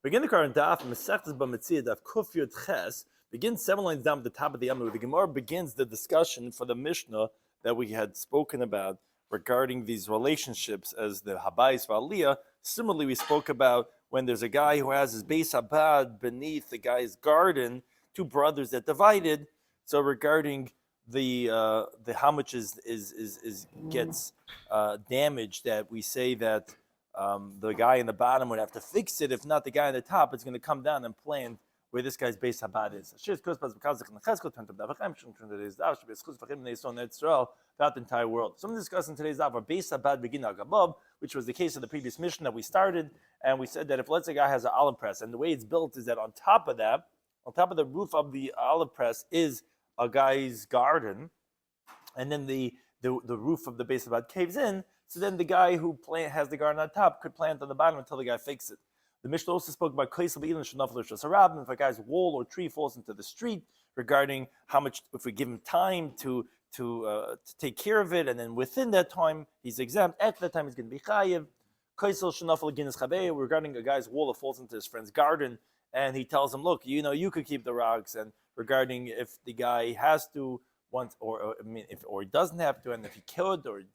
Begin the current Daf, Mesechta Bava Metzia Daf Kuf Yud Ches, begins 7 lines down at the top of the Yommi, where the Gemara begins the discussion for the Mishnah that we had spoken about regarding these relationships as the Habayis V'Aliyah. Similarly, we spoke about when there's a guy who has his Beis Habad beneath the guy's garden, two brothers that divided. So regarding the how much gets damaged, that we say that the guy in the bottom would have to fix it. If not, the guy on the top is going to come down and plant where this guy's Beis Habad is. Throughout the entire world. So I'm discussing today's daf our Beis Habad begin above, which was the case of the previous mission that we started, and we said that if let's say a guy has an olive press, and the way it's built is that on top of the roof of the olive press is a guy's garden, and then the roof of the Beis Habad caves in. So then the guy who has the garden on top could plant on the bottom until the guy fixes it. The Mishnah also spoke about if a guy's wall or tree falls into the street, regarding how much, if we give him time to take care of it, and then within that time he's exempt. After that time he's going to be chayiv. Regarding a guy's wall that falls into his friend's garden, and he tells him, "Look, you could keep the rocks." And regarding if the guy has to once, or he doesn't have to, and if he could or he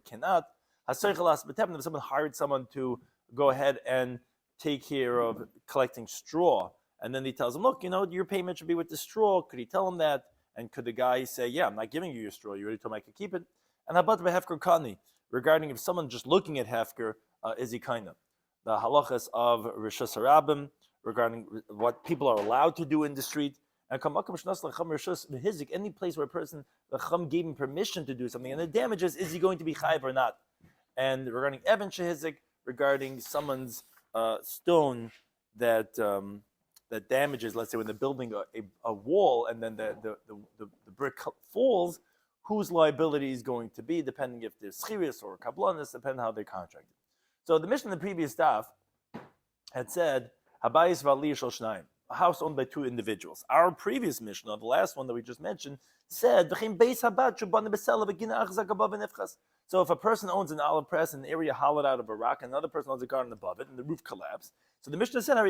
cannot. If someone hired someone to go ahead and take care of collecting straw, and then he tells him, "Look, your payment should be with the straw." Could he tell him that? And could the guy say, "Yeah, I'm not giving you your straw. You already told me I could keep it"? And how about the hefker kani? Regarding if someone just looking at hefker, is he kind of the halachas of rishus harabim regarding what people are allowed to do in the street? And any place where a person, the chum gave him permission to do something, and the damages, is he going to be chayiv or not? And regarding Evan Shehizik, regarding someone's stone that damages, let's say when they're building a wall and then the brick falls, whose liability is going to be, depending if there's schirius or kablanis, depending on how they're contracted. So the Mishnah in the previous daf had said, Habayis V'Aliyah Shel Shnayim, a house owned by two individuals. Our previous Mishnah, the last one that we just mentioned, said, so if a person owns an olive press in an area hollowed out of a rock, and another person owns a garden above it, and the roof collapsed, so the Mishnah said, so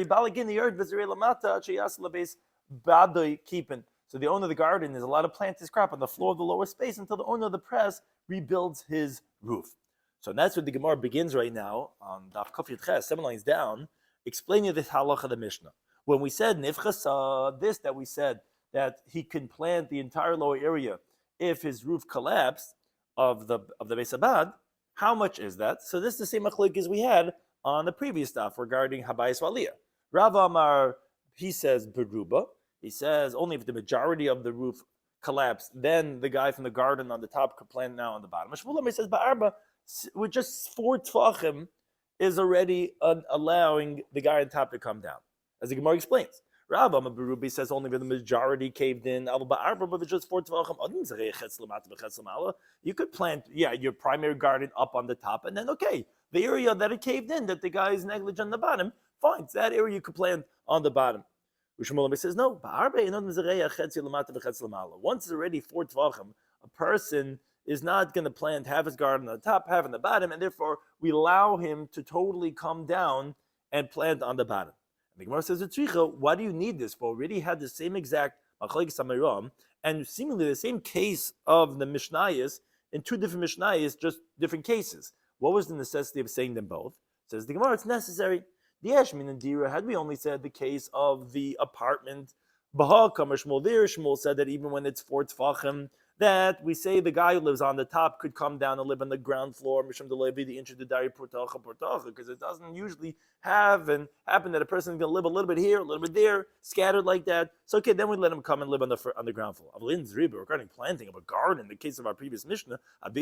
the owner of the garden is allowed to plant his crop on the floor of the lower space until the owner of the press rebuilds his roof. So that's what the Gemara begins right now, on Daf Kuf Yud Ches, 7 lines down, explaining this halacha of the Mishnah. When we said nifchasa, that we said that he can plant the entire lower area if his roof collapsed of the Beis Habad, how much is that? So this is the same machlok as we had on the previous stuff regarding Habayis V'Aliyah. Rav Amar, he says beruba. He says only if the majority of the roof collapsed, then the guy from the garden on the top could plant now on the bottom. Shmuel says ba'arba, with just 4 tfachim is already allowing the guy on top to come down, as the Gemara explains. Rav Amar beruba says only if the majority caved in. But if it's just 4 tfachim, you could plant your primary garden up on the top, and then the area that it caved in, that the guy is negligent on the bottom, fine. So that area you could plant on the bottom. Rishon says no. Once it's already 4 tvachim, a person is not going to plant half his garden on the top, half on the bottom, and therefore we allow him to totally come down and plant on the bottom. And the Gemara says, why do you need this? We already had the same exact machlokes samarim, and seemingly the same case of the Mishnayos in 2 different Mishnayos, just different cases. What was the necessity of saying them both? Says the Gemara, it's necessary. The Yeshmin and Dira, had we only said the case of the apartment, Baha Kamar Shmuel, there Shmuel said that even when it's 4 tfachim, that we say the guy who lives on the top could come down and live on the ground floor, Mishum Delevi, the inch of the Dari Portacha, because it doesn't usually happen that a person is going to live a little bit here, a little bit there, scattered like that. So then we let him come and live on the ground floor. Regarding planting of a garden, in the case of our previous Mishnah, it's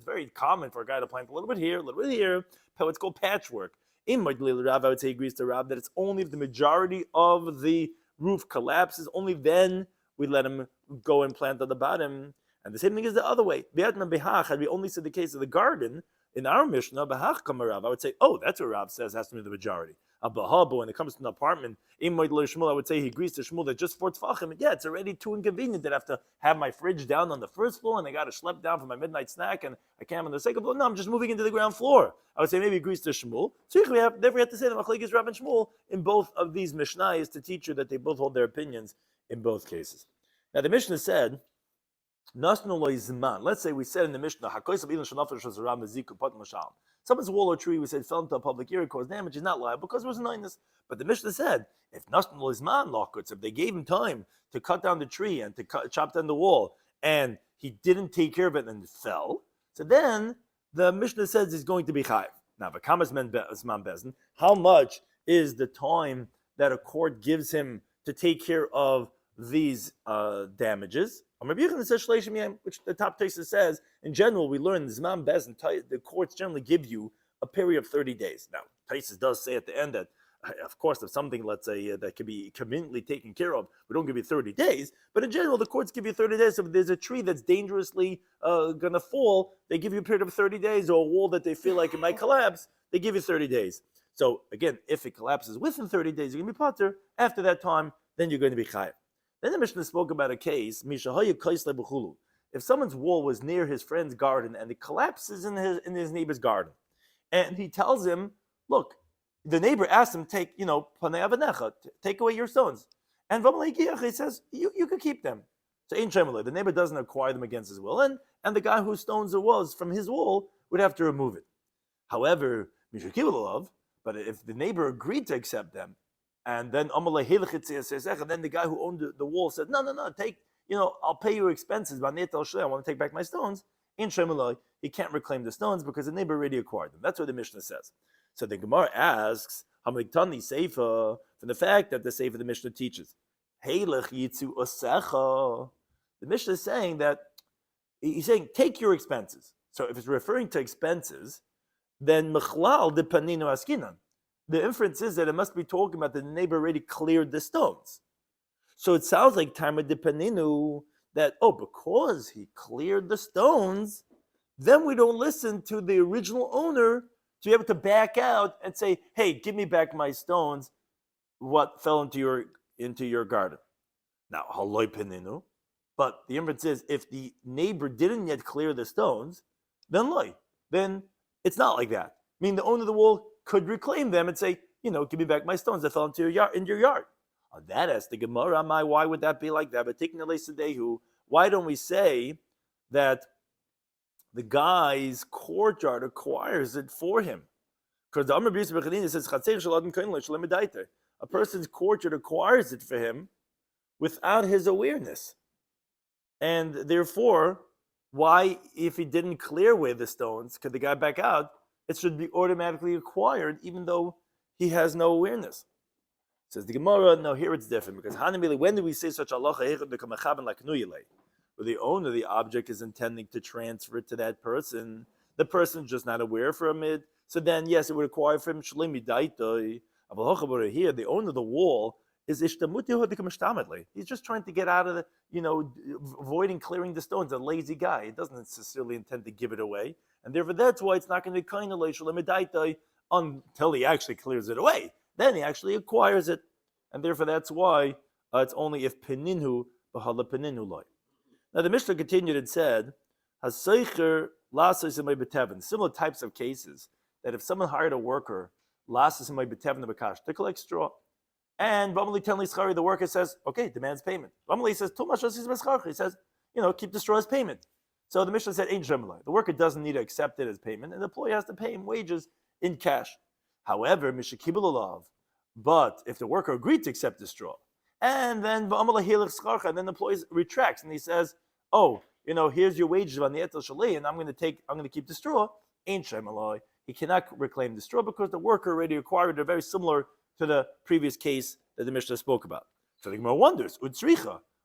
very common for a guy to plant a little bit here, a little bit here. It's called patchwork. In Magdalene Rav, I would say agrees to Rav that it's only if the majority of the roof collapses, only then we let him go and plant on the bottom. And the same thing is the other way. Had we only said the case of the garden, In our Mishnah, Bahach Kama Rav, I would say, oh, that's what Rav says has to be the majority. But when it comes to an apartment, I would say he agrees to Shmuel that just for Tfachim, yeah, it's already too inconvenient that I have to have my fridge down on the first floor and I got to schlep down for my midnight snack and I can't have on the second floor. No, I'm just moving into the ground floor. I would say maybe he agrees to Shmuel. So therefore we have to say that Machlekes Rav and Shmuel in both of these Mishnayos to teach you that they both hold their opinions in both cases. Now the Mishnah said, let's say we said in the Mishnah, someone's wall or tree, we said, fell into a public area, caused damage, is not liable because it was a nightness. But the Mishnah said, if they gave him time to cut down the tree and to chop down the wall, and he didn't take care of it and it fell, so then the Mishnah says he's going to be chayiv. Now, how much is the time that a court gives him to take care of these damages? Which the top text says, in general, we learn the courts generally give you a period of 30 days. Now, Taisus does say at the end that, of course, if something, let's say, that can be conveniently taken care of, we don't give you 30 days. But in general, the courts give you 30 days. So if there's a tree that's dangerously going to fall, they give you a period of 30 days, or a wall that they feel like it might collapse, they give you 30 days. So again, if it collapses within 30 days, you're going to be pater. After that time, then you're going to be chayiv. Then the Mishnah spoke about a case, if someone's wall was near his friend's garden and it collapses in his neighbor's garden, and he tells him, look, the neighbor asks him, take away your stones. And he says, you could keep them. So the neighbor doesn't acquire them against his will, and the guy whose stones it was from his wall would have to remove it. However, but if the neighbor agreed to accept them, and then the guy who owned the wall said, no, take, I'll pay your expenses, I want to take back my stones. In Shemalai, he can't reclaim the stones because the neighbor already acquired them. That's what the Mishnah says. So the Gemara asks, from the fact that the Sefer of the Mishnah teaches, the Mishnah is saying that, he's saying, take your expenses. So if it's referring to expenses, then Mechlal de Paninu Askinan. The inference is that it must be talking about the neighbor already cleared the stones. So it sounds like Tarma de Paninu, that, because he cleared the stones, then we don't listen to the original owner to be able to back out and say, hey, give me back my stones, what fell into your garden. Now, haloi Paninu, but the inference is, if the neighbor didn't yet clear the stones, then it's not like that. I mean, the owner of the wall could reclaim them and say, give me back my stones that fell into your yard. On that as the Gemara, why would that be like that? But taking the Leisadehu, why don't we say that the guy's courtyard acquires it for him? Because the Amr B'Yisrael B'Chadin says, a person's courtyard acquires it for him without his awareness. And therefore, why, if he didn't clear away the stones, could the guy back out? It should be automatically acquired, even though he has no awareness. Says the Gemara, no, here it's different, because when do we say such halacha, where the owner of the object is intending to transfer it to that person, the person's just not aware from it, so then yes, it would acquire from him Shloimy Daitoi. Here, the owner of the wall is he's just trying to get out of the, avoiding clearing the stones, a lazy guy. He doesn't necessarily intend to give it away. And therefore, that's why it's not going to be kind of like until he actually clears it away. Then he actually acquires it. And therefore, that's why it's only if peninhu, b'hala peninu loy. Now, the Mishnah continued and said, similar types of cases, that if someone hired a worker, to collect straw, and the worker says, okay, demands payment. He says, he says, keep the straw as payment. So the Mishnah said, the worker doesn't need to accept it as payment, and the employee has to pay him wages in cash. However, but if the worker agreed to accept the straw, and then the employee retracts and he says, here's your wages, and I'm going to keep the straw. He cannot reclaim the straw because the worker already acquired it, very similar to the previous case that the Mishnah spoke about. So the Gemara wonders,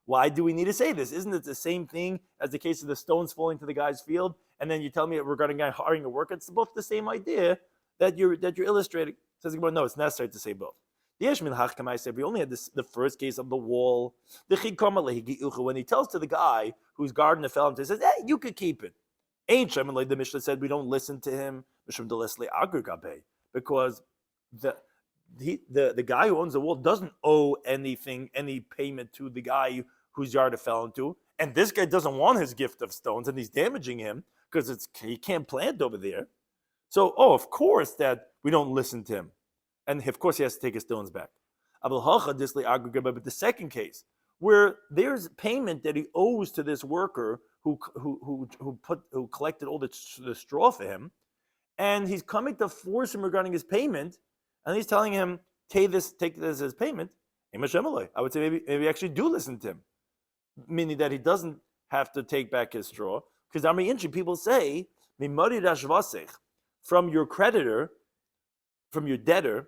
why do we need to say this? Isn't it the same thing as the case of the stones falling to the guy's field? And then you tell me regarding a guy hiring a worker, it's both the same idea that you're illustrating. Says the Gemara, no, it's necessary to say both. We only had the first case of the wall. When he tells to the guy whose garden fell into, he says, hey, you could keep it. Ain't Shem, like the Mishnah said, we don't listen to him because the guy who owns the wall doesn't owe anything, any payment to the guy whose yard it fell into, and this guy doesn't want his gift of stones, and he's damaging him because he can't plant over there. So, of course that we don't listen to him, and of course he has to take his stones back. But the second case, where there's payment that he owes to this worker who collected all the straw for him, and he's coming to force him regarding his payment, and he's telling him, take this as payment. I would say maybe actually do listen to him, meaning that he doesn't have to take back his straw. Because people say, from your creditor, from your debtor,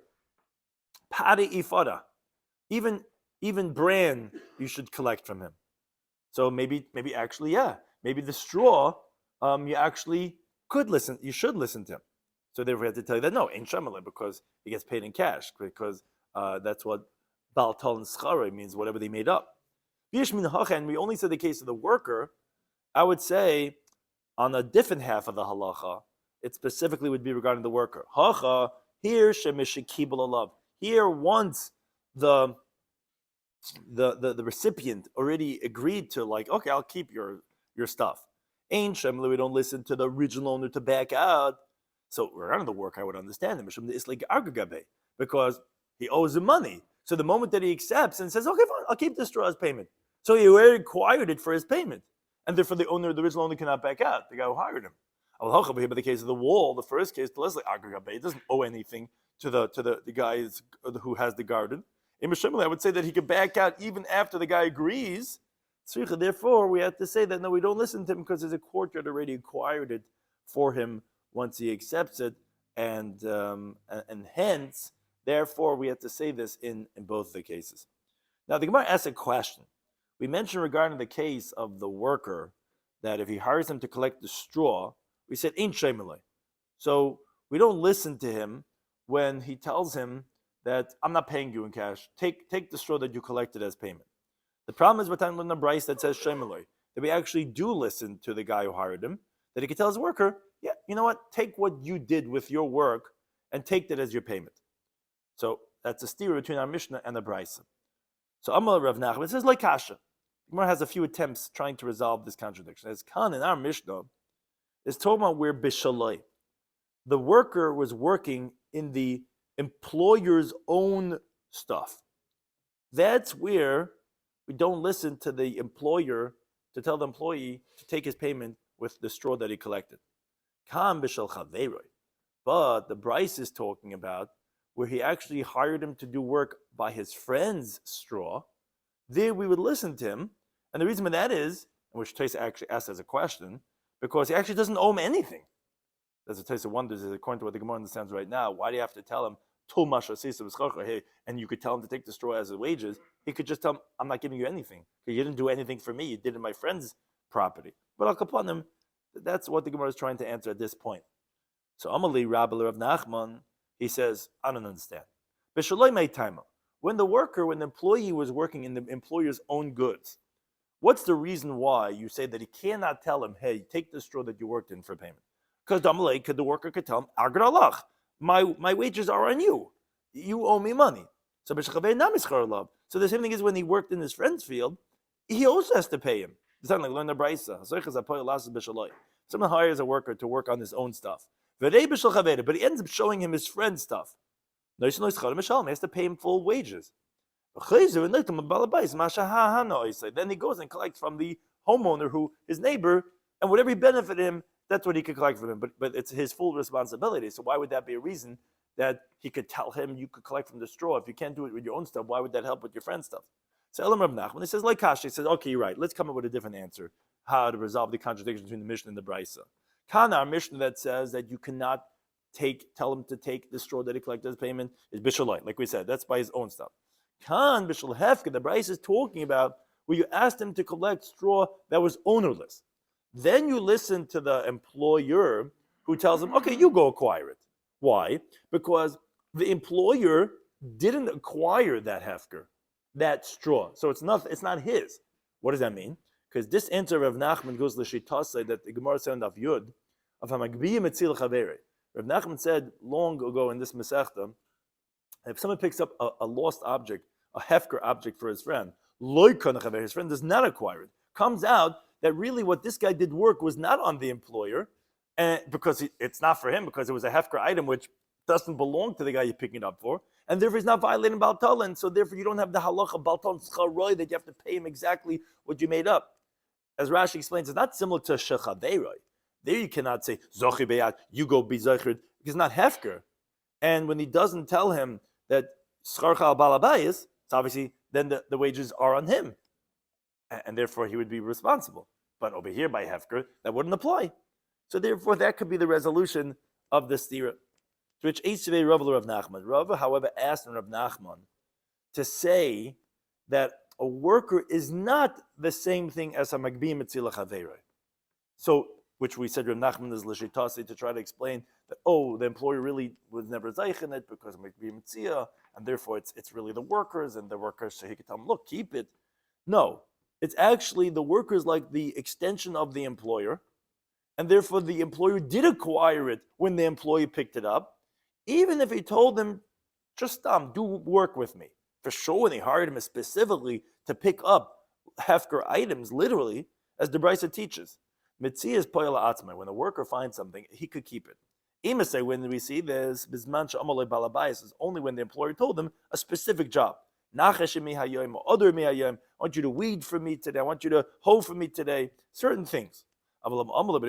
pari ifada, even bran you should collect from him. So maybe actually, yeah, maybe the straw, you actually could listen, you should listen to him. So therefore, we have to tell you that no, ain't shemeleh, because he gets paid in cash, because that's what bal tal and schare means, whatever they made up. And we only said the case of the worker. I would say on a different half of the halacha, it specifically would be regarding the worker. Hacha, here shemishikibul alav. Here, once the recipient already agreed to, like, okay, I'll keep your stuff. Ain't shemeleh, we don't listen to the original owner to back out. So regarding the work, I would understand him. It's like argugabe, because he owes him money. So the moment that he accepts and says, okay, fine, I'll keep this straw as payment. So he already acquired it for his payment. And therefore the original owner cannot back out, the guy who hired him. But in the case of the wall, the first case, it doesn't owe anything to the guy who has the garden. In Mishemel, I would say that he could back out even after the guy agrees. Therefore, we have to say that no, we don't listen to him because there's a courtyard already acquired it for him once he accepts it, and hence, therefore, we have to say this in both the cases. Now, the Gemara asks a question. We mentioned regarding the case of the worker that if he hires him to collect the straw, we said ain't shemeleh. So we don't listen to him when he tells him that I'm not paying you in cash. Take the straw that you collected as payment. The problem is with the Bryce that says shemeleh, that we actually do listen to the guy who hired him, that he can tell his worker, yeah, you know what? Take what you did with your work and take that as your payment. So that's a steer between our Mishnah and the Bryce. So Amal Rav Nachman says like kasha. Gemara has a few attempts trying to resolve this contradiction. As Khan in our Mishnah is talking about where bishalai, the worker was working in the employer's own stuff. That's where we don't listen to the employer to tell the employee to take his payment with the straw that he collected. Kam b'shal chaveiroi. But the Bryce is talking about where he actually hired him to do work by his friend's straw. There we would listen to him. And the reason for that is, which Taisa actually asked as a question, because he actually doesn't owe him anything. As a Taisa wonders, according to what the Gemara understands right now, why do you have to tell him, hey, and you could tell him to take the straw as his wages? He could just tell him, I'm not giving you anything. You didn't do anything for me. You did it in my friend's property. But Al Kapanim, that's what the Gemara is trying to answer at this point. So Amali Rabbi of Nachman, he says, I don't understand. When the employee was working in the employer's own goods, what's the reason why you say that he cannot tell him, hey, take the straw that you worked in for payment? Because the worker could tell him, Agr Allah, my wages are on you. You owe me money. So the same thing is when he worked in his friend's field, he also has to pay him. It's not like learn the Brisa. Someone hires a worker to work on his own stuff. But he ends up showing him his friend's stuff. He has to pay him full wages. Then he goes and collects from the homeowner, who his neighbor, and whatever he benefited him, that's what he could collect from him. But it's his full responsibility. So why would that be a reason that he could tell him you could collect from the straw? If you can't do it with your own stuff, why would that help with your friend's stuff? So Elam Rav Nachman, he says, like Kashi, he says, okay, you're right. Let's come up with a different answer, how to resolve the contradiction between the Mishnah and the Brisa. Kana, our Mishnah that says that you cannot tell him to take the straw that he collected as payment, is Bishalai, like we said, that's by his own stuff. Kan Bishal Hefka, the Brisa is talking about where you asked him to collect straw that was ownerless. Then you listen to the employer who tells him, okay, you go acquire it. Why? Because the employer didn't acquire that Hefker, that straw. So it's not his. What does that mean? because this answer of Rav Nachman goes l'shitase that the Gemara said on Daf Yud of Hamagbiya Metzil Chavere. Rav Nachman said long ago in this Masechta, if someone picks up a lost object, a hefker object for his friend, his friend does not acquire it. Comes out that really what this guy did work was not on the employer, and because it's not for him, because it was a hefker item which doesn't belong to the guy you're picking it up for, and therefore he's not violating Baltal, and so therefore you don't have the halacha Baltal Scharoy that you have to pay him exactly what you made up. As Rashi explains, it's not similar to Shechaveiroi. There you cannot say, Zochi Beyat, you go be Zechrid, because it's not hefker. And when he doesn't tell him that Scharcha al Balabayis, it's obviously then the wages are on him. And therefore he would be responsible. But over here by hefker, that wouldn't apply. So therefore that could be the resolution of the stira. To which Eitzvei Rav Rav Nachman. Rav, however, asked Rav Nachman to say that a worker is not the same thing as a Magbi Metzila Chaveiroi. So, which we said Rav Nachman is l'shitasi to try to explain that, the employer really was never zeich in it because of Magbi Metzia, and therefore it's really the workers, and the workers, so he could tell them, look, keep it. No, it's actually the workers like the extension of the employer, and therefore the employer did acquire it when the employee picked it up, even if he told them, just do work with me. For sure, when they hired him specifically to pick up hefker items, literally, as the Brisa teaches. Mציעא is poyel atzmai. When a worker finds something, he could keep it. Ima say, when we see this, bizman she'amalei balabayis is only when the employer told them a specific job. Nachesh mihayoyim or other mihayoyim. I want you to weed for me today. I want you to hoe for me today. Certain things. I want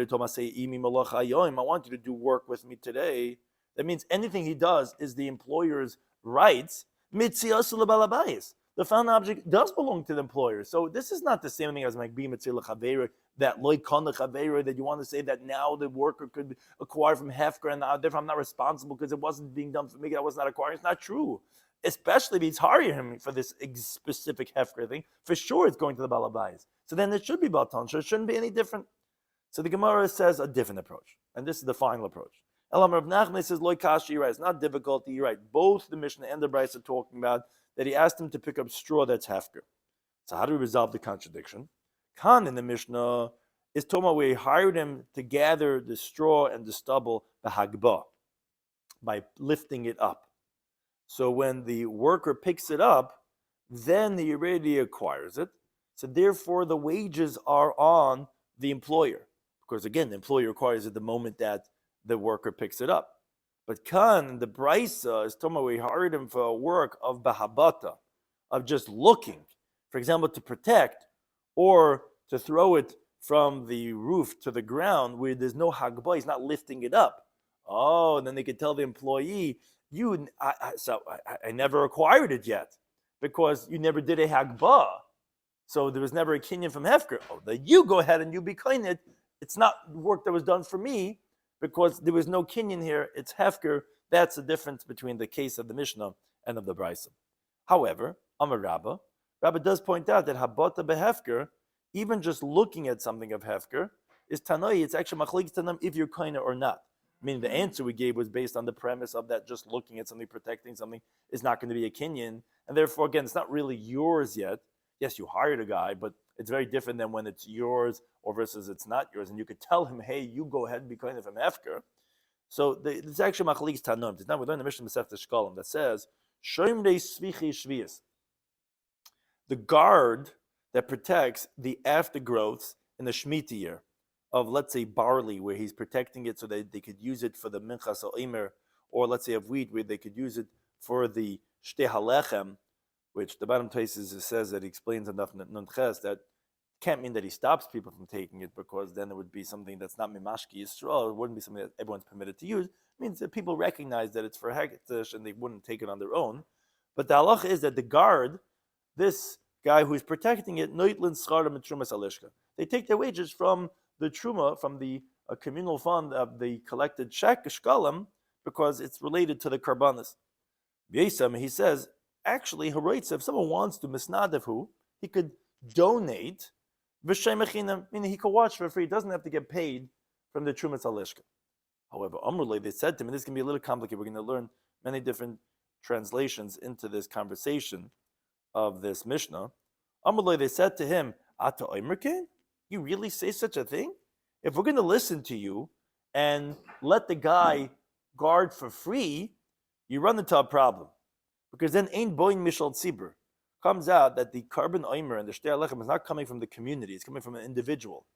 you to do work with me today. That means anything he does is the employer's rights. The found object does belong to the employer. So this is not the same thing as Magbi Metzila Chaveiroi, that loikana Chaveiroi, that you want to say that now the worker could acquire from hefker and now therefore I'm not responsible because it wasn't being done for me, I was not acquiring. It's not true. Especially if he's hiring him for this specific hefker thing. For sure it's going to the balabayis. So then it should be Baltan, so it shouldn't be any different. So the Gemara says a different approach. And this is the final approach. Elam Rav Nachman says, Loi Kashi, you're right. It's not difficult. You're right. Both the Mishnah and the Brisa are talking about that he asked him to pick up straw that's hefker. So how do we resolve the contradiction? Khan in the Mishnah is talking about where he hired him to gather the straw and the stubble, the hagbah, by lifting it up. So when the worker picks it up, then he already acquires it. So therefore the wages are on the employer. Because again, the employer acquires it the moment that the worker picks it up. But Khan, the Brisa, is talking about we hired him for a work of bahabata, of just looking, for example, to protect or to throw it from the roof to the ground where there's no hagbah, he's not lifting it up. Oh, and then they could tell the employee, I never acquired it yet because you never did a hagbah. So there was never a kinyan from hefker. Oh, then you go ahead and you be kinyan. It's not work that was done for me, because there was no kinyan here, it's hefker. That's the difference between the case of the Mishnah and of the Brisa. However, Amar Rabba does point out that habata behefker, even just looking at something of hefker, is tanoi. It's actually machlik tanam if you're kind or not. Meaning the answer we gave was based on the premise of that just looking at something, protecting something, is not going to be a kinyan, and therefore again, it's not really yours yet. Yes, you hired a guy, but it's very different than when it's yours or versus it's not yours. And you could tell him, hey, you go ahead and be kind of an hefker. So it's actually machlis tanum. It's not we learn the Mishnah Masechta Shkalim that says, Shoimrei Svichi Shvius. The guard that protects the aftergrowths in the Shemitah year of, let's say, barley, where he's protecting it so that they could use it for the Minchas Omer, or let's say of wheat, where they could use it for the Shtei Halechem, which the bottom places says that he explains enough Nun Ches that can't mean that he stops people from taking it, because then it would be something that's not Mimashki Yisrael. It wouldn't be something that everyone's permitted to use. It means that people recognize that it's for Hektish and they wouldn't take it on their own. But the halacha is that the guard, this guy who's protecting it, Noitlin Schara Mitrumas Alishka, they take their wages from the Truma, from the communal fund of the collected shkalim, because it's related to the Karbanis. Yesam, he says, actually, if someone wants to misnadavu, he could donate v'sheimachinam, meaning he could watch for free. He doesn't have to get paid from the Trumas Alishka. However, Amrulay, they said to him, and this can be a little complicated. We're going to learn many different translations into this conversation of this Mishnah. Amrulay, they said to him, Ata Oimerkein? You really say such a thing? If we're going to listen to you and let the guy guard for free, you run into a problem. Because then Ein Boin Mishal Tzibur comes out that the carbon oimer and the Shtei Alechem is not coming from the community, it's coming from an individual.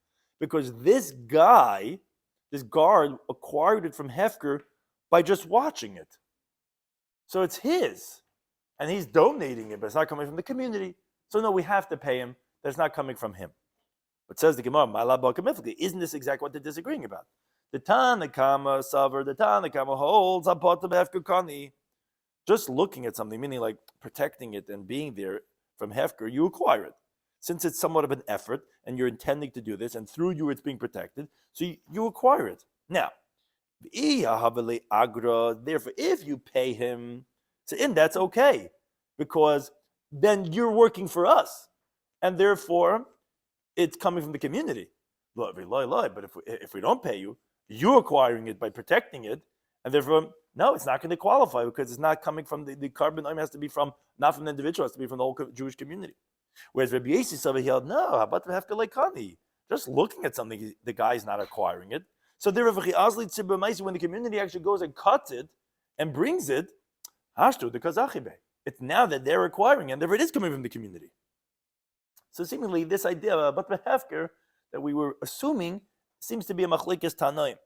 Because this guy, this guard, acquired it from Hefker by just watching it. So it's his. And he's donating it, but it's not coming from the community. So no, we have to pay him. That's not coming from him. But says the Gemara, isn't this exactly what they're disagreeing about? The Tanakama Savar, the Tanakama holds Apotam Hefker Kani. Just looking at something, meaning like protecting it and being there from Hefker, you acquire it. Since it's somewhat of an effort and you're intending to do this, and through you it's being protected, so you acquire it. Now, therefore, if you pay him, so that's okay, because then you're working for us, and therefore it's coming from the community. But if we don't pay you, you're acquiring it by protecting it, and therefore, no, it's not going to qualify because it's not coming from the carbon oim has to be from, not from the individual, it has to be from the whole Jewish community. Whereas Rabbi Yossi over here, no, how about the Hefker Leikani? Just looking at something, the guy's not acquiring it. So there, when the community actually goes and cuts it and brings it, it's now that they're acquiring it, and therefore it is coming from the community. So seemingly this idea about the Hefker that we were assuming seems to be a machlekes tanoim.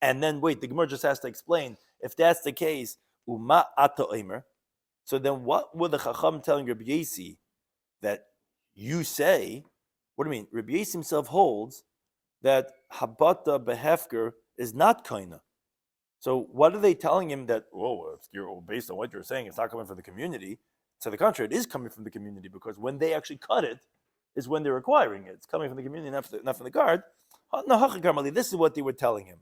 And then wait, the Gemara just has to explain, if that's the case, Uma ata oimer. So then what were the Chacham telling Rabbi Yossi that you say? What do you mean? Rabbi Yossi himself holds that habata behefker is not kaina. So what are they telling him that, if you're based on what you're saying, it's not coming from the community? To the contrary, it is coming from the community, because when they actually cut it is when they're acquiring it. It's coming from the community, not from the guard. This is what they were telling him.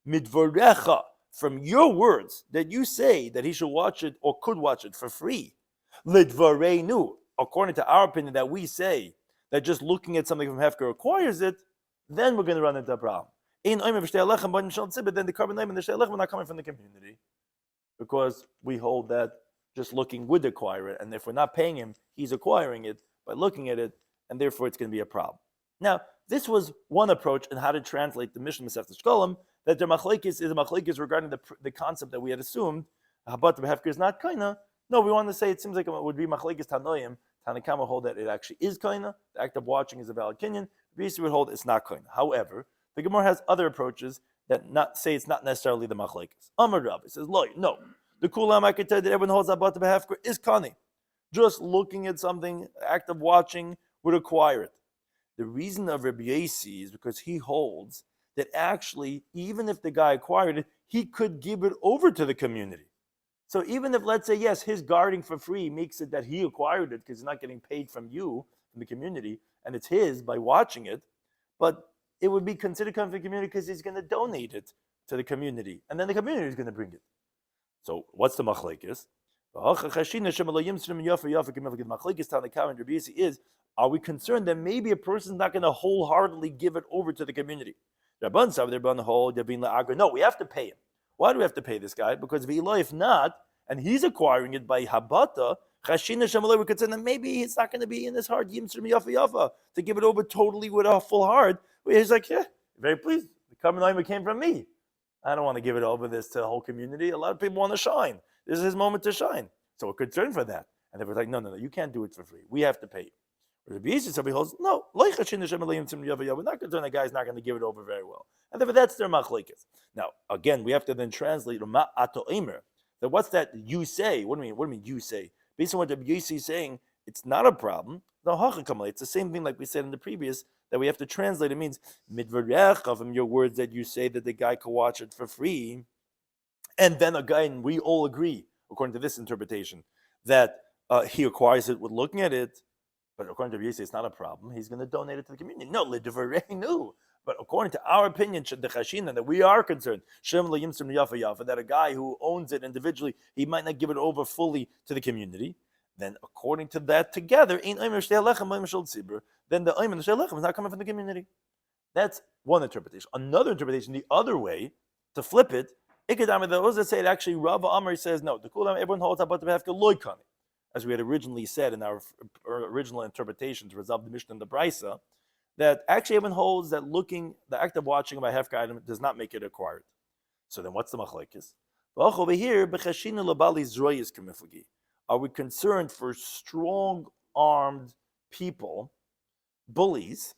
Midvarecha, from your words that you say that he should watch it or could watch it for free. Lidvareinu, according to our opinion that we say that just looking at something from Hefker acquires it, then we're going to run into a problem. But then the carbon and the Shtei Alechem are not coming from the community, because we hold that just looking would acquire it, and if we're not paying him, he's acquiring it by looking at it, and therefore it's going to be a problem. Now, this was one approach in how to translate the Mishnah Masechta Shkolim, that the machlekes is a machlekes regarding the concept that we had assumed, Habat Behefker is not kaina. No, we want to say it seems like it would be machlekes tanoim. Tanakama hold that it actually is kaina. The act of watching is a valid kinyan. Bisi would hold it's not kaina. However, the Gemara has other approaches that not say it's not necessarily the machlekes. Amar Rabbi says, no. The kulam I could tell that everyone holds Habat Behefker is kani. Just looking at something, act of watching would acquire it. The reason of Rabbi Yossi is because he holds that actually, even if the guy acquired it, he could give it over to the community. So even if, let's say, yes, his guarding for free makes it that he acquired it because he's not getting paid from you, from the community, and it's his by watching it, but it would be considered coming from the community because he's going to donate it to the community, and then the community is going to bring it. So what's the machlekes? Is, are we concerned that maybe a person is not going to wholeheartedly give it over to the community? No, we have to pay him. Why do we have to pay this guy? Because if not, and he's acquiring it by habata, we're concerned that maybe it's not going to be in his heart to give it over totally with a full heart. He's like, yeah, very pleased. The carbon came from me. I don't want to give it over this to the whole community. A lot of people want to shine. This is his moment to shine. So we're concerned for that. And they were like, no, you can't do it for free. We have to pay you. Rabbi Yossi somebody holds, no, we're not concerned the guy's not going to give it over very well. And therefore that's their machlekes. Now, again, we have to then translate that what's that you say? What do you mean you say? Based on what Rabbi Yossi is saying, it's not a problem. It's the same thing like we said in the previous, that we have to translate. It means midvarecha, from your words that you say that the guy can watch it for free. And then again, we all agree, according to this interpretation, that he acquires it with looking at it. But according to Rabbi Yossi, it's not a problem. He's going to donate it to the community. No, no. But according to our opinion, that we are concerned, that a guy who owns it individually, he might not give it over fully to the community. Then according to that together, then the Oim and the Shtei Alechem is not coming from the community. That's one interpretation. Another interpretation, the other way, to flip it, those say it actually, Rav Amar says, no, the Kulam, everyone holds about the Behefker Loikani. As we had originally said in our original interpretation to resolve the Mishnah and the Brisa, that actually everyone holds that the act of watching by hefker item does not make it acquired. So then what's the machlekes? Over here, are we concerned for strong-armed people, bullies,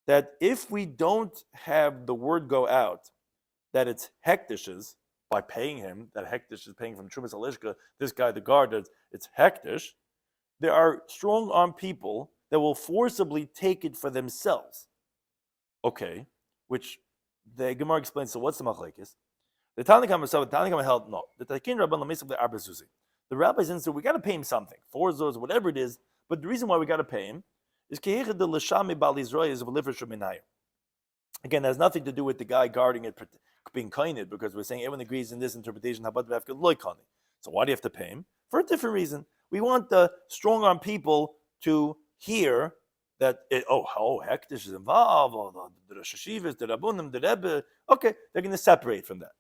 that if we don't have the word go out that it's hektishes by paying him, that hektish is paying from Trumas Alishka, this guy, the guard, it's hektish, there are strong-armed people that will forcibly take it for themselves. Okay, which the Gemara explains, so what's the machlekes? The Tanakh held, no. The Takin Rabban Lamesach the Arba Zuzi. The rabbis insist we got to pay him something, 4 zuz, whatever it is, but the reason why we got to pay him is again, it has nothing to do with the guy guarding it being kained, because we're saying everyone agrees in this interpretation. So why do you have to pay him? For a different reason. We want the strong-armed people to hear that, hektish is involved, the Shashivas, the Rabbunim, the Rebbe. Okay, they're going to separate from that.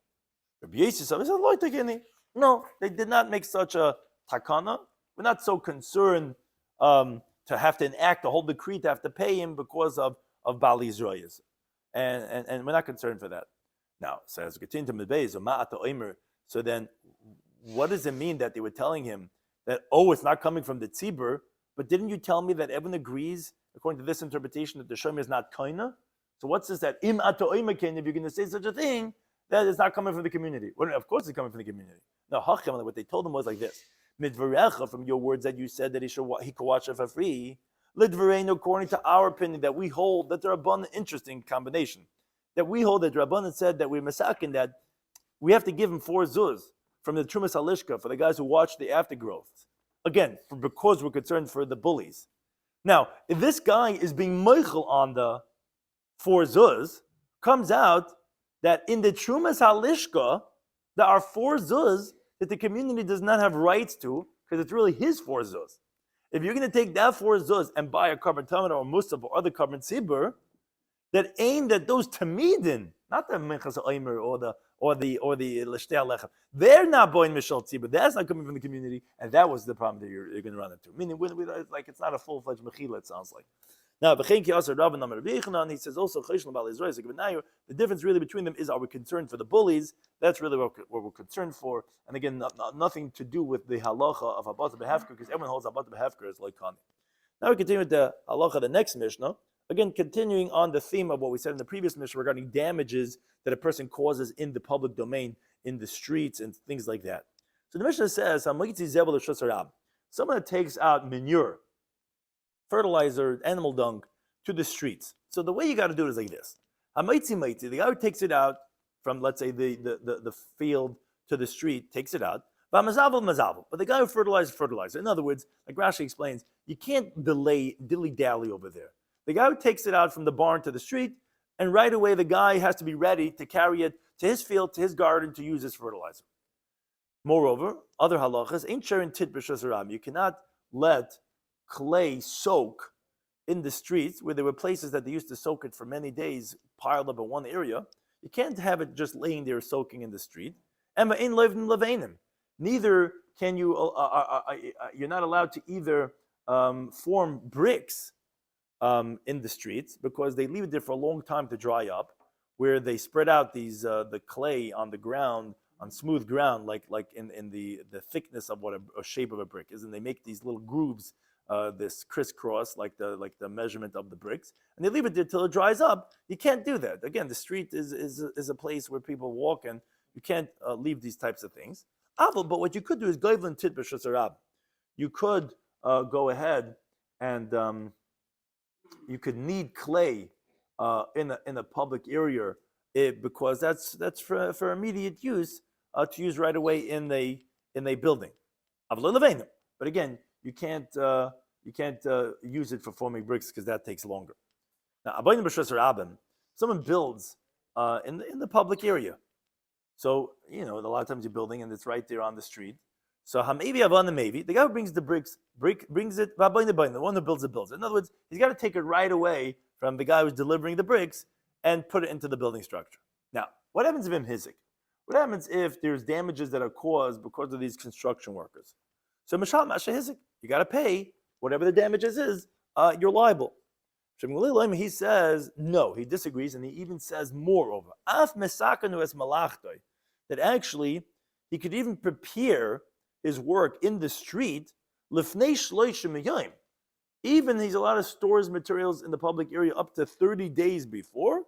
Rabbi Yisrael said, no, they did not make such a takana. We're not so concerned to have to enact a whole decree to have to pay him because of Bali Zroyas. And we're not concerned for that. Now, says so then what does it mean that they were telling him that, it's not coming from the tzibur, but didn't you tell me that everyone agrees, according to this interpretation, that the Shomer is not kaina? So what's this that im ato oimer kaina, if you're going to say such a thing, that is not coming from the community? Well, of course it's coming from the community. No, Hachem, what they told him was like this: Midvarecha, from your words that you said that he could watch it for free. Lidvareinu, according to our opinion, that we hold that they're abundant, interesting combination. That we hold that Rabbanan said that we're masakin, that we have to give him 4 zuz from the Trumas Halishka for the guys who watch the aftergrowths. Again, because we're concerned for the bullies. Now, if this guy is being meichel on the 4 zuz, comes out that in the Trumas Halishka, there are 4 zuz that the community does not have rights to, because it's really his 4 zuz. If you're going to take that 4 zuz and buy a carbon tamid or musaf or other carbon tzibur, that aimed at those tamidin, not the minchas oimer or the l'shtei alechem, they're not buying mishal tzibur. That's not coming from the community, and that was the problem that you're going to run into. Meaning, like it's not a full-fledged mechila. It sounds like. Now, he says also the difference really between them is, are we concerned for the bullies? That's really what we're concerned for. And again, nothing to do with the halacha of Abat Behefker, because everyone holds Abat Behefker as like Kani. Now we continue with the halacha, the next Mishnah. Again, continuing on the theme of what we said in the previous Mishnah regarding damages that a person causes in the public domain, in the streets and things like that. So the Mishnah says, someone that takes out manure, fertilizer, animal dung, to the streets. So the way you got to do it is like this. The guy who takes it out from, let's say, the field to the street, takes it out. But the guy who fertilizer. In other words, like Rashi explains, you can't dilly-dally over there. The guy who takes it out from the barn to the street, and right away the guy has to be ready to carry it to his field, to his garden, to use as fertilizer. Moreover, other halachas, ain't sharing tit b'shas haram. You cannot let clay soak in the streets, where there were places that they used to soak it for many days, piled up in one area. You can't have it just laying there soaking in the street. And neither can you. You're not allowed to either form bricks in the streets, because they leave it there for a long time to dry up, where they spread out these the clay on the ground, on smooth ground, like in the thickness of what a shape of a brick is, and they make these little grooves, this crisscross, like the measurement of the bricks, and they leave it there till it dries up. You can't do that. Again, the street is a place where people walk, and you can't leave these types of things. But what you could do is goyvlin tit b'shas harab. You could go ahead and you could knead clay in a public area, because that's for immediate use, to use right away in a building. But again, you can't use it for forming bricks, because that takes longer. Now, someone builds in the public area. So, a lot of times you're building and it's right there on the street. So the guy who brings the bricks, brings it, the one who builds it builds it. In other words, he's got to take it right away from the guy who's delivering the bricks and put it into the building structure. Now, what happens if hizik? What happens if there's damages that are caused because of these construction workers? So mashal masha hizik, you got to pay whatever the damages is. You're liable. He says no, he disagrees, and he even says moreover, af mesakanu es malachtoi, that actually he could even prepare his work in the street lifnei shloishim yom. Even he's allowed to store his materials in the public area up to 30 days before,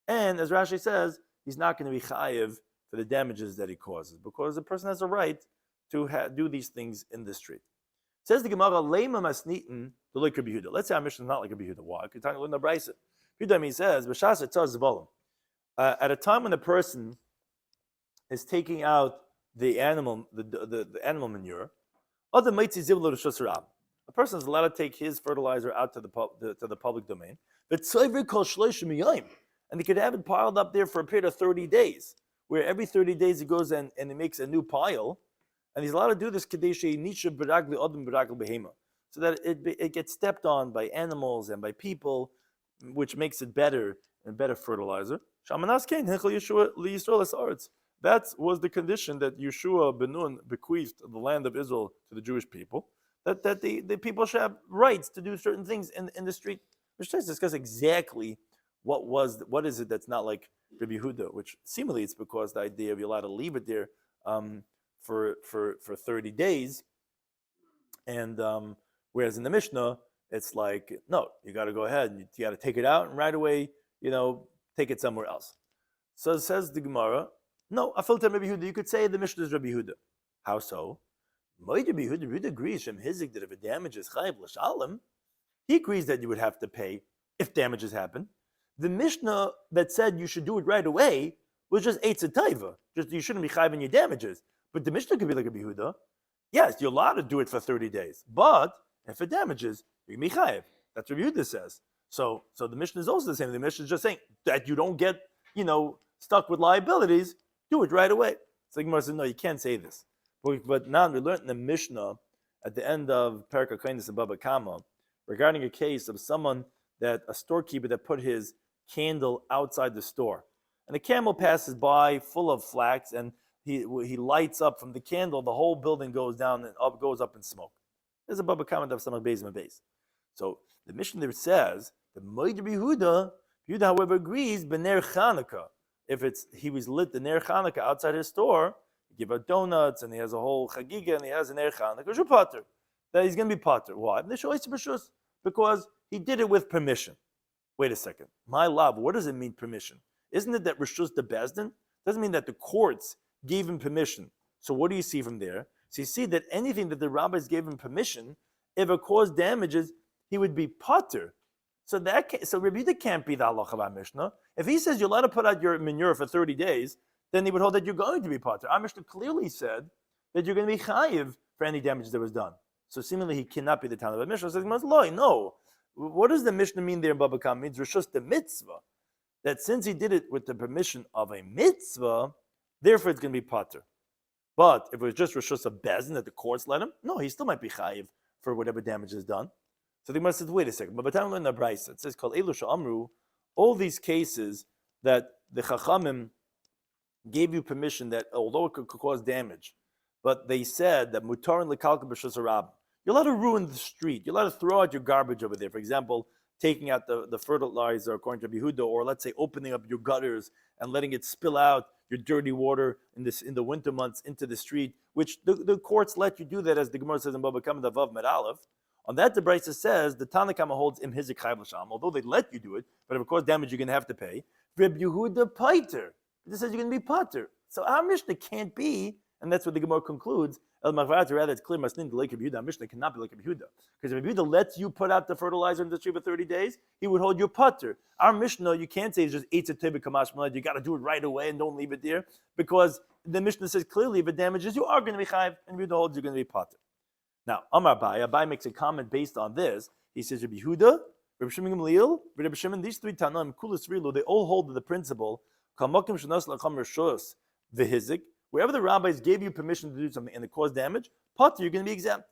and as Rashi says, he's not going to be chayiv for the damages that he causes, because the person has a right to do these things in the street. Says the Gemara, Leima masnitin the like Rabbi Yehuda. Let's say our mission is not like Rabbi Yehuda. Why? Because talking about the Brisa. He says, B'shas etzaz zvalim. At a time when the person is taking out the animal, the animal manure, other mitzvah zivlo reshus rab. A person is allowed to take his fertilizer out to the public domain. But tzayver kol shloishim yom, and he could have it piled up there for a period of 30 days, where every 30 days he goes and he makes a new pile. And he's allowed to do this so that it gets stepped on by animals and by people, which makes it better and better fertilizer. That was the condition that Yeshua ben Nun bequeathed the land of Israel to the Jewish people, that the people should have rights to do certain things in the street. We're trying to discuss exactly what is it that's not like Rabbi Yehuda, which seemingly it's because the idea of you're allowed to leave it there for 30 days, and whereas in the Mishnah it's like, no, you got to go ahead and you got to take it out and right away, take it somewhere else. So it says the Gemara, no, I felt Rabbi Yehuda. You could say the Mishnah is Rabbi Yehuda. How so? Rabbi Yehuda agrees that if it damages chayiv l'shalom, he agrees that you would have to pay if damages happen. The Mishnah that said you should do it right away was just eitz taiva, just you shouldn't be chayiv in your damages. But the Mishnah could be like a Yehuda. Yes, you're allowed to do it for 30 days. But if it damages, you can be chayiv. That's what Yehuda says. So the Mishnah is also the same. The Mishnah is just saying that you don't get, stuck with liabilities, do it right away. So the Gemara says, no, you can't say this. But now we learned in the Mishnah at the end of Perek HaKainis and Baba Kama regarding a case of someone a storekeeper that put his candle outside the store. And a camel passes by full of flax, and he lights up from the candle, the whole building goes down and goes up in smoke. There's a Baba comment of some base and base. So the Mishnah there says the Moed Yehuda, however, agrees b'ner Chanukah. If he was lit the ner Chanukah outside his store, he give out donuts and he has a whole chagiga and he has a ner Chanukah, pater. That he's going to be pater. Why? Because he did it with permission. Wait a second. My love, what does it mean permission? Isn't it that Rishus the Bezdin? Doesn't mean that the courts gave him permission. So what do you see from there? So you see that anything that the rabbis gave him permission, if it caused damages, he would be pater. So Rabbi Yehuda can't be the halacha of our Mishnah. If he says you're allowed to put out your manure for 30 days, then he would hold that you're going to be pater. Our Mishnah clearly said that you're going to be chayiv for any damage that was done. So seemingly he cannot be the town of a Mishnah. So no. What does the Mishnah mean there in Baba Kama? It means Rishus the mitzvah. That since he did it with the permission of a mitzvah, therefore it's going to be pater. But if it was just Rishus of Bezin that the courts let him, no, he still might be chayiv for whatever damage is done. So the Gemara says, wait a second. But by the time we learn the Brisa, it says, "Kol elu she'amru," all these cases that the Chachamim gave you permission that although it could cause damage, but they said that mutar and lekalka b'shus harab, you're allowed to ruin the street. You're allowed to throw out your garbage over there. For example, taking out the fertilizer according to Yehuda, or let's say opening up your gutters and letting it spill out your dirty water in the winter months into the street, which the courts let you do that, as the Gemara says in Bava Metzia Daf Med Aleph. On that, the Brisa says the Tanna Kama holds im hizik chayv l'sham, although they let you do it, but if it causes damage, you're going to have to pay. Rabbi Yehuda pater. This says you're going to be pater. So our Mishnah can't be, and that's what the Gemara concludes. El Machvarat, rather, it's clear Masnin like Rabbi Yehuda. Our Mishnah cannot be like Rabbi Yehuda, because if Rabbi Yehuda lets you put out the fertilizer in the street for 30 days, he would hold you pater. Our Mishnah, you can't say it's just eitz tevik kamash malad. You got to do it right away and don't leave it there, because the Mishnah says clearly if it damages, you are going to be chayv, and Rabbi Yehuda holds you're going to be pater. Now, Amar Abai makes a comment based on this. He says, Rabbi Yehuda, Rabbi Shimon Gamliel, Rabbi Shimon, these three Tanaim, Kulas Rilu, they all hold to the principle, wherever the rabbis gave you permission to do something and it caused damage, pater, you're going to be exempt.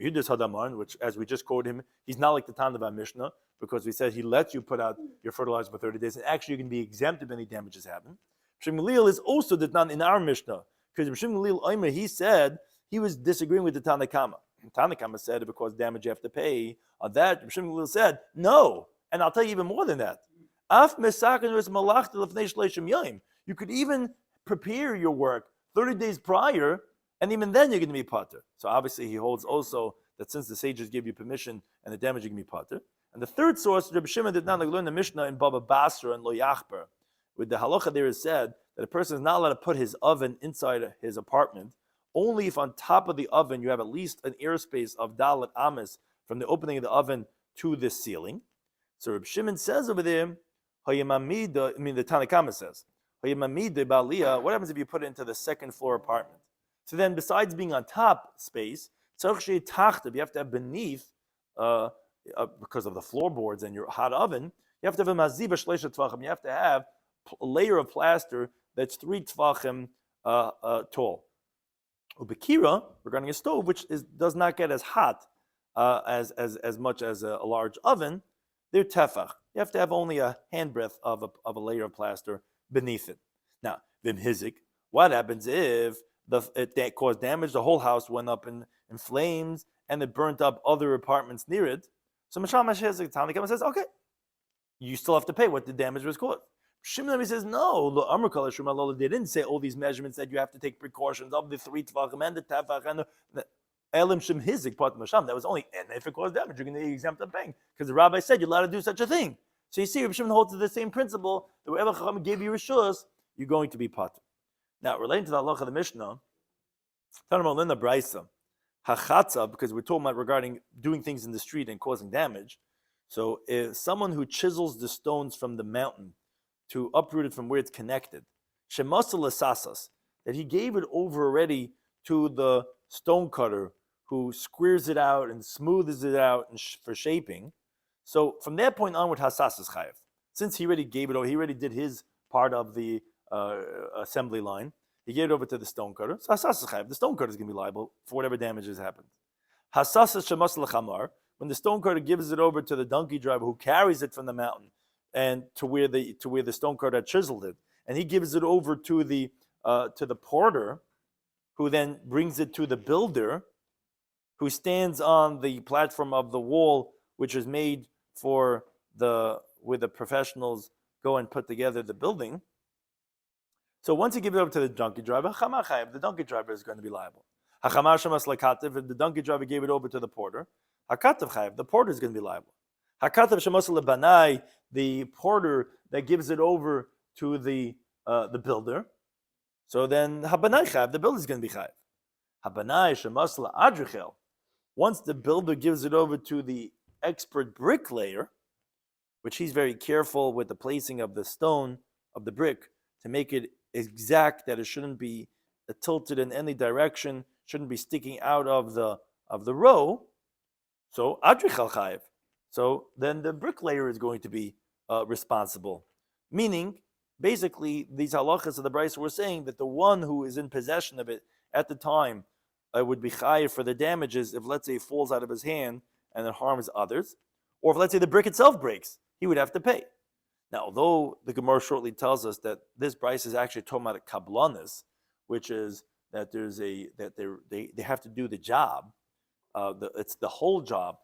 Yehuda's Hadamar, which, as we just quoted him, he's not like the Tan of our Mishnah, because we said he lets you put out your fertilizer for 30 days, and actually you can be exempt if any damages happen. Shimon Gamliel is also the Tan in our Mishnah, because Shimon Gamliel, he said he was disagreeing with the Tanna Kama. Tanna Kama said if it caused damage, you have to pay. On that, Shimon Gamliel said, no, And I'll tell you even more than that. Af mesaken malachta lefnei shleishim yom. You could even prepare your work 30 days prior, and even then you're going to be pater. So obviously he holds also that since the sages give you permission and the damage, you can be pater. And the third source, Rabbi Shimon did not learn the Mishnah in Bava Basra and Lo Yachber. With the halacha there is said that a person is not allowed to put his oven inside his apartment, only if on top of the oven you have at least an airspace of dalet amis from the opening of the oven to the ceiling. So Rabbi Shimon says over there, the Tanakama says, what happens if you put it into the second floor apartment? So then besides being on top space, you have to have beneath, because of the floorboards and your hot oven, you have to have a maziba shleisha tvachim. You have to have a layer of plaster that's 3 tvachim tall. Ubekira, regarding a stove, which does not get as hot as much as a large oven, they're tefach. You have to have only a handbreadth of a layer of plaster beneath it. Now, vim hizik, what happens if it caused damage? The whole house went up in flames and it burnt up other apartments near it. So Mashal Mashiach Tanakama says, okay, you still have to pay what the damage was caused. Shimon says, no, they didn't say all these measurements that you have to take precautions of the 3 tvachim and the tefach and the elim shem hizik part masham. That was only, and if it caused damage, you're going to be exempt of paying, because the rabbi said you're allowed to do such a thing. So you see, Rabbi Shimon holds to the same principle that wherever Chacham gave you rishus, you're going to be patur. Now, relating to the halacha of the Mishnah, talking about Linda Braisa, hachatza, because we're talking about regarding doing things in the street and causing damage. So if someone who chisels the stones from the mountain to uproot it from where it's connected, shemasa l'sasas, that he gave it over already to the stone cutter who squares it out and smooths it out for shaping. So from that point onward, hasas is chayav. Since he already gave it over, he already did his part of the assembly line. He gave it over to the stone cutter. So hasas is chayav. The stone cutter is going to be liable for whatever damages happened. Hasas is shemas l'chamar. When the stone cutter gives it over to the donkey driver who carries it from the mountain and to where the stone cutter had chiseled it, and he gives it over to the porter, who then brings it to the builder, who stands on the platform of the wall, which is made for where the professionals go and put together the building. So once you give it over to the donkey driver, the donkey driver is going to be liable. If the donkey driver gave it over to the porter, the porter is going to be liable. The porter that gives it over to the builder, so then the builder is going to be chayav. Once the builder gives it over to the expert bricklayer, which he's very careful with the placing of the stone, of the brick, to make it exact, that it shouldn't be tilted in any direction, shouldn't be sticking out of the row. So adrichel chayav. So then the bricklayer is going to be responsible. Meaning, basically, these halachas of the Brisa were saying that the one who is in possession of it at the time would be chayav for the damages if, let's say, it falls out of his hand and it harms others, or if, let's say, the brick itself breaks, he would have to pay. Now, although the Gemara shortly tells us that this Brisa is actually talking about a kablanis, which is that they have to do the job, it's the whole job,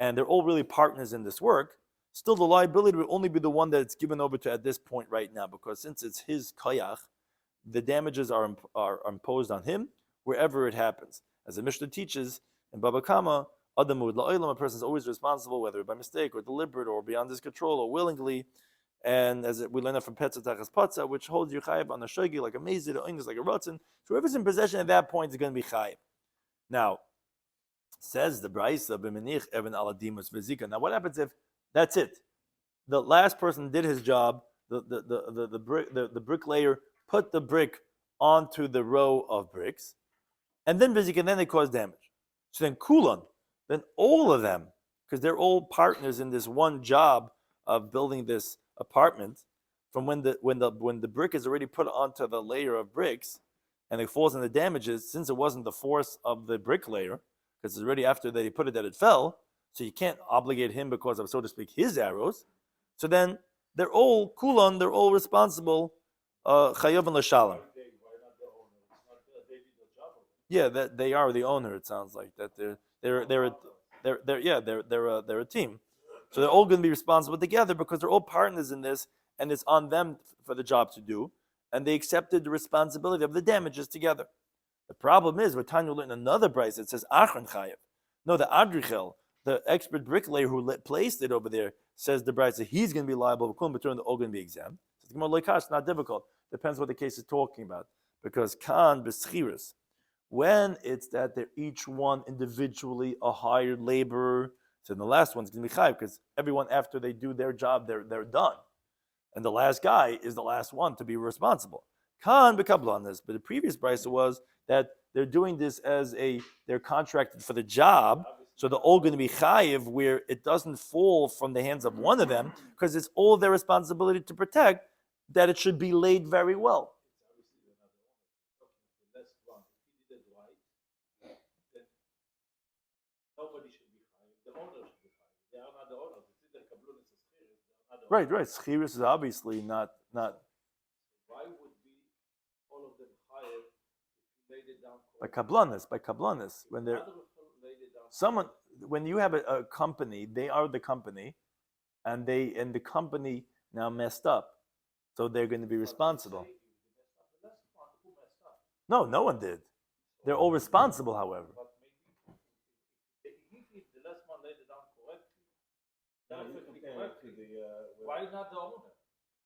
and they're all really partners in this work, still the liability would only be the one that it's given over to at this point right now, because since it's his koyach, the damages are imposed on him wherever it happens. As the Mishnah teaches in Baba Kama, Adamud la'olam, a person is always responsible, whether by mistake or deliberate or beyond his control or willingly. And as we learn that from Petza Tachas Patza, which holds your chayiv on a shogi like a mezid, or like a rotzen. So whoever's in possession at that point is going to be chayiv. Now, says the Braisa, b'menich even aladimus v'zika. Now, what happens if that's it? The last person did his job. The bricklayer put the brick onto the row of bricks, and then v'zika, then they cause damage. So then kulan, then all of them, because they're all partners in this one job of building this apartment, from when the brick is already put onto the layer of bricks, and it falls in the damages, since it wasn't the force of the bricklayer, because it's already after they put it that it fell, so you can't obligate him because of, so to speak, his arrows. So then they're all kulan, they're all responsible, chayav and l'shalom. Yeah, that they are the owner. It sounds like that they're a team. So they're all going to be responsible together because they're all partners in this, and it's on them for the job to do, and they accepted the responsibility of the damages together. The problem is, we're Tanya learned another brayso that says Achron Chayev. No, the Adrichel, the expert bricklayer who placed it over there, says the brayso he's going to be liable, but they're all going to be exempt. It's not difficult. Depends what the case is talking about. Because Khan Beschiris, when it's that they're each one individually a hired laborer, so the last one's going to be chayiv because everyone after they do their job, they're done. And the last guy is the last one to be responsible. Khan bekabla on this, but the previous brayso was that they're doing this as they're contracted for the job, so they're all going to be chayiv where it doesn't fall from the hands of one of them because it's all their responsibility to protect that it should be laid very well. Right. Shiur is obviously not. Why would be all of them hired if you laid it down by kablanis? When they're someone, when you have a company, they are the company, and the company now messed up, so they're going to be responsible. No one did. They're all responsible, however. Why not the owner?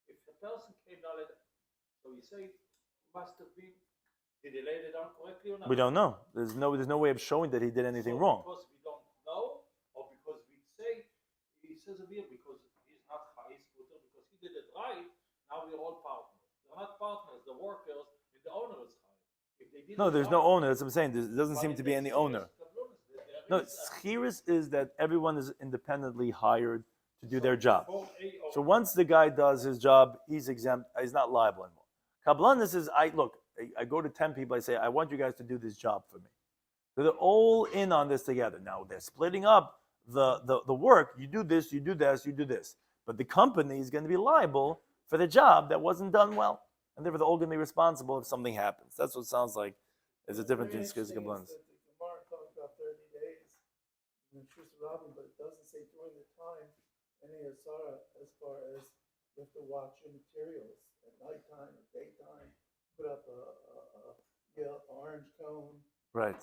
If the person came down, so you say must have been. Did he lay it down correctly or not? We don't know. There's no way of showing that he did anything wrong. Because we don't know, or because we say he says a because he's not chayis because he did it right. Now we're all partners. They're not partners. The workers and the owner is chayis. No, there's no owner. That's what I'm saying. There doesn't seem to be any owner. No, Schiris is that everyone is independently hired to do their job. So once the guy does his job, he's exempt. He's not liable anymore. Kablanis is, I go to 10 people. I say, I want you guys to do this job for me. So they're all in on this together. Now they're splitting up the work. You do this, you do this, you do this. But the company is going to be liable for the job that wasn't done well, and therefore they're all going to be responsible if something happens. That's what it sounds like. There's a difference between Schiris and Kablanis. But it doesn't say during the time any asara as far as you have to watch your materials at nighttime or daytime, put up a orange cone. Right.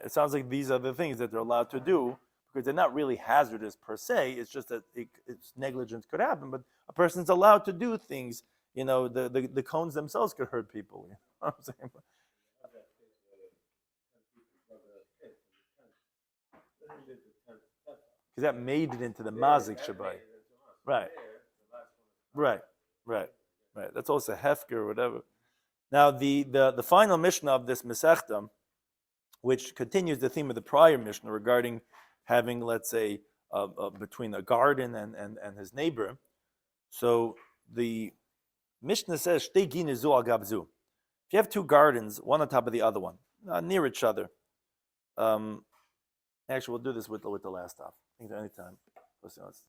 It sounds like these are the things that they're allowed to do because they're not really hazardous per se. It's just that it's negligence could happen, but a person's allowed to do things. The cones themselves could hurt people. You know what I'm saying? Because that made it into the mazik shabai. Right. That's also hefker or whatever. Now the final mishnah of this mesechta, which continues the theme of the prior mishnah regarding having, let's say, between a garden and his neighbor. So the mishnah says, "Shtei gine zu al gab zu." If you have two gardens, one on top of the other one, near each other. Actually, we'll do this with the last stop. I think any time.